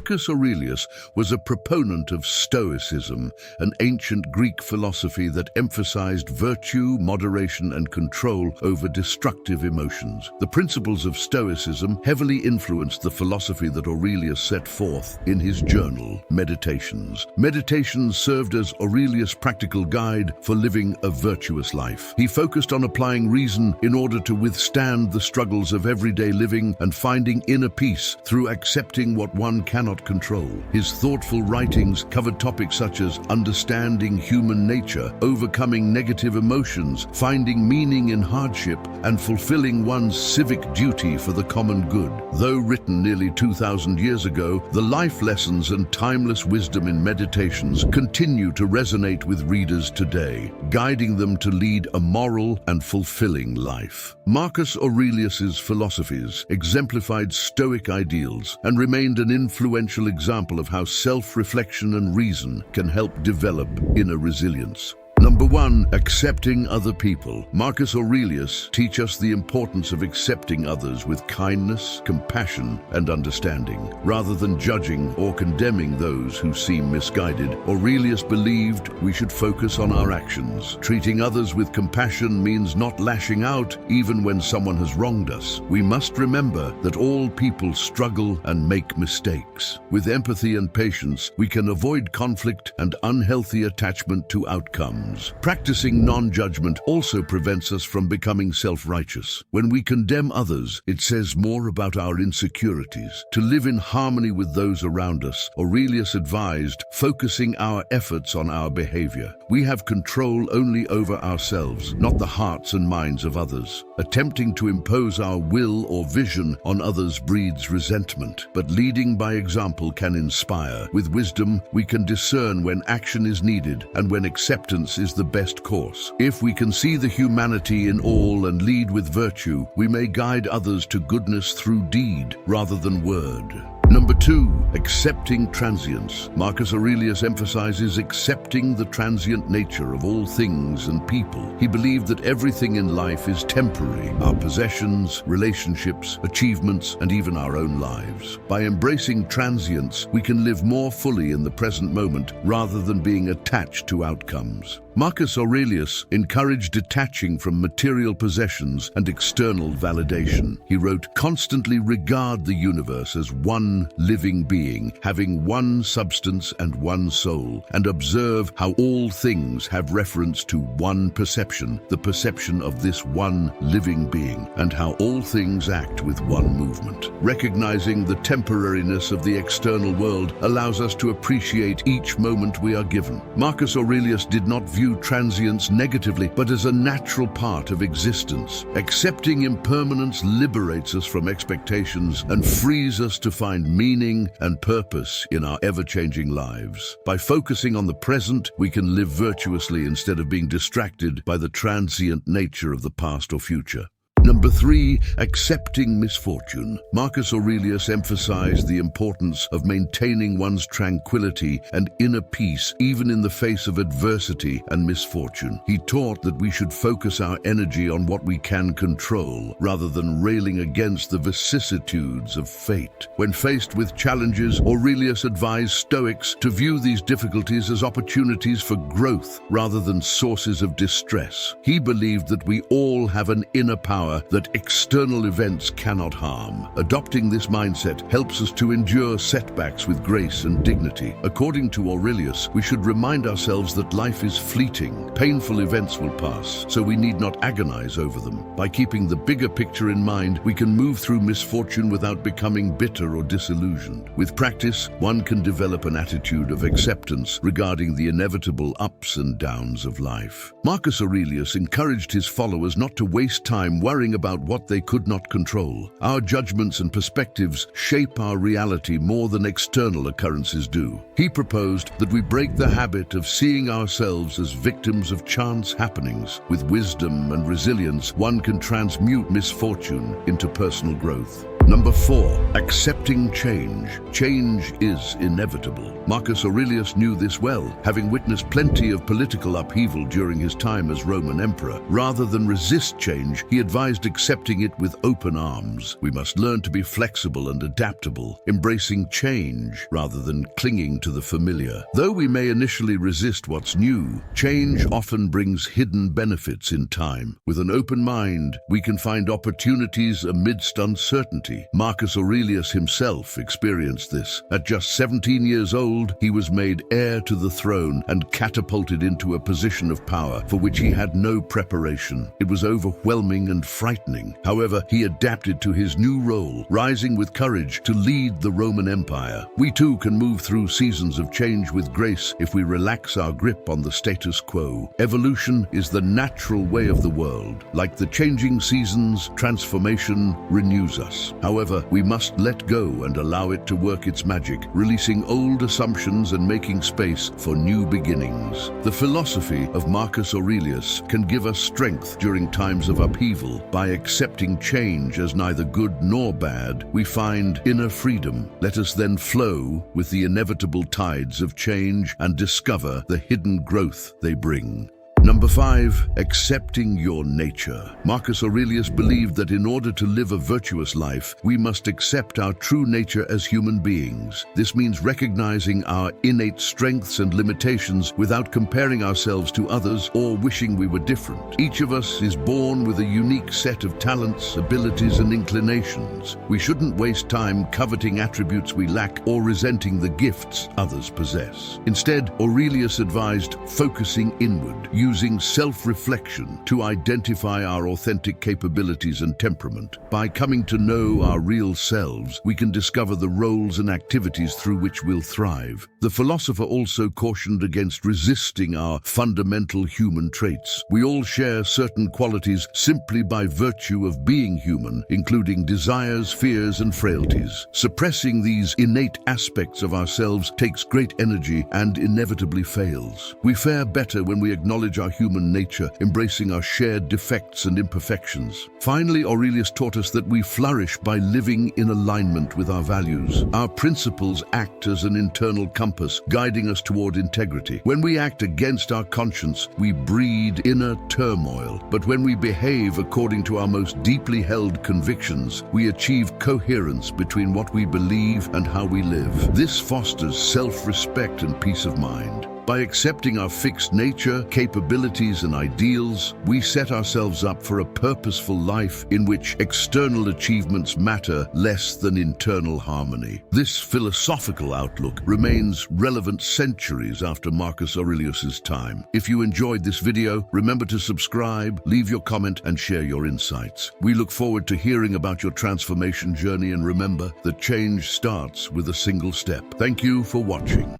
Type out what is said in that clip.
Marcus Aurelius was a proponent of Stoicism, an ancient Greek philosophy that emphasized virtue, moderation, and control over destructive emotions. The principles of Stoicism heavily influenced the philosophy that Aurelius set forth in his journal, Meditations. Meditations served as Aurelius' practical guide for living a virtuous life. He focused on applying reason in order to withstand the struggles of everyday living and finding inner peace through accepting what one cannot control. His thoughtful writings covered topics such as understanding human nature, overcoming negative emotions, finding meaning in hardship, and fulfilling one's civic duty for the common good. Though written nearly 2,000 years ago, the life lessons and timeless wisdom in Meditations continue to resonate with readers today, guiding them to lead a moral and fulfilling life. Marcus Aurelius's philosophies exemplified Stoic ideals and remained an influential example of how self-reflection and reason can help develop inner resilience. Number 1, accepting other people. Marcus Aurelius teaches us the importance of accepting others with kindness, compassion, and understanding. Rather than judging or condemning those who seem misguided, Aurelius believed we should focus on our actions. Treating others with compassion means not lashing out even when someone has wronged us. We must remember that all people struggle and make mistakes. With empathy and patience, we can avoid conflict and unhealthy attachment to outcomes. Practicing non-judgment also prevents us from becoming self-righteous. When we condemn others, it says more about our insecurities. To live in harmony with those around us, Aurelius advised focusing our efforts on our behavior. We have control only over ourselves, not the hearts and minds of others. Attempting to impose our will or vision on others breeds resentment, but leading by example can inspire. With wisdom, we can discern when action is needed and when acceptance is the best course. If we can see the humanity in all and lead with virtue, we may guide others to goodness through deed rather than word. Number 2, accepting transience. Marcus Aurelius emphasizes accepting the transient nature of all things and people. He believed that everything in life is temporary, our possessions, relationships, achievements, and even our own lives. By embracing transience, we can live more fully in the present moment rather than being attached to outcomes. Marcus Aurelius encouraged detaching from material possessions and external validation. He wrote, "Constantly regard the universe as one living being, having one substance and one soul, and observe how all things have reference to one perception, the perception of this one living being, and how all things act with one movement." Recognizing the temporariness of the external world allows us to appreciate each moment we are given. Marcus Aurelius did not view transience negatively, but as a natural part of existence. Accepting impermanence liberates us from expectations and frees us to find meaning and purpose in our ever-changing lives. By focusing on the present, we can live virtuously instead of being distracted by the transient nature of the past or future. Number 3, accepting misfortune. Marcus Aurelius emphasized the importance of maintaining one's tranquility and inner peace even in the face of adversity and misfortune. He taught that we should focus our energy on what we can control rather than railing against the vicissitudes of fate. When faced with challenges, Aurelius advised Stoics to view these difficulties as opportunities for growth rather than sources of distress. He believed that we all have an inner power that external events cannot harm. Adopting this mindset helps us to endure setbacks with grace and dignity. According to Aurelius, we should remind ourselves that life is fleeting. Painful events will pass, so we need not agonize over them. By keeping the bigger picture in mind, we can move through misfortune without becoming bitter or disillusioned. With practice, one can develop an attitude of acceptance regarding the inevitable ups and downs of life. Marcus Aurelius encouraged his followers not to waste time worrying about what they could not control. Our judgments and perspectives shape our reality more than external occurrences do. He proposed that we break the habit of seeing ourselves as victims of chance happenings. With wisdom and resilience, one can transmute misfortune into personal growth. Number 4. Accepting change. Change is inevitable. Marcus Aurelius knew this well, having witnessed plenty of political upheaval during his time as Roman emperor. Rather than resist change, he advised accepting it with open arms. We must learn to be flexible and adaptable, embracing change rather than clinging to the familiar. Though we may initially resist what's new, change often brings hidden benefits in time. With an open mind, we can find opportunities amidst uncertainty. Marcus Aurelius himself experienced this. At just 17 years old, he was made heir to the throne and catapulted into a position of power for which he had no preparation. It was overwhelming and frightening. However, he adapted to his new role, rising with courage to lead the Roman Empire. We too can move through seasons of change with grace if we relax our grip on the status quo. Evolution is the natural way of the world. Like the changing seasons, transformation renews us. However, we must let go and allow it to work its magic, releasing old assumptions and making space for new beginnings. The philosophy of Marcus Aurelius can give us strength during times of upheaval. By accepting change as neither good nor bad, we find inner freedom. Let us then flow with the inevitable tides of change and discover the hidden growth they bring. Number 5. Accepting your nature. Marcus Aurelius believed that in order to live a virtuous life, we must accept our true nature as human beings. This means recognizing our innate strengths and limitations without comparing ourselves to others or wishing we were different. Each of us is born with a unique set of talents, abilities, and inclinations. We shouldn't waste time coveting attributes we lack or resenting the gifts others possess. Instead, Aurelius advised focusing inward, using self-reflection to identify our authentic capabilities and temperament. By coming to know our real selves, we can discover the roles and activities through which we'll thrive. The philosopher also cautioned against resisting our fundamental human traits. We all share certain qualities simply by virtue of being human, including desires, fears, and frailties. Suppressing these innate aspects of ourselves takes great energy and inevitably fails. We fare better when we acknowledge our human nature, embracing our shared defects and imperfections. Finally, Aurelius taught us that we flourish by living in alignment with our values. Our principles act as an internal compass, guiding us toward integrity. When we act against our conscience, we breed inner turmoil. But when we behave according to our most deeply held convictions, we achieve coherence between what we believe and how we live. This fosters self-respect and peace of mind. By accepting our fixed nature, capabilities, and ideals, we set ourselves up for a purposeful life in which external achievements matter less than internal harmony. This philosophical outlook remains relevant centuries after Marcus Aurelius's time. If you enjoyed this video, remember to subscribe, leave your comment, and share your insights. We look forward to hearing about your transformation journey, and remember that change starts with a single step. Thank you for watching.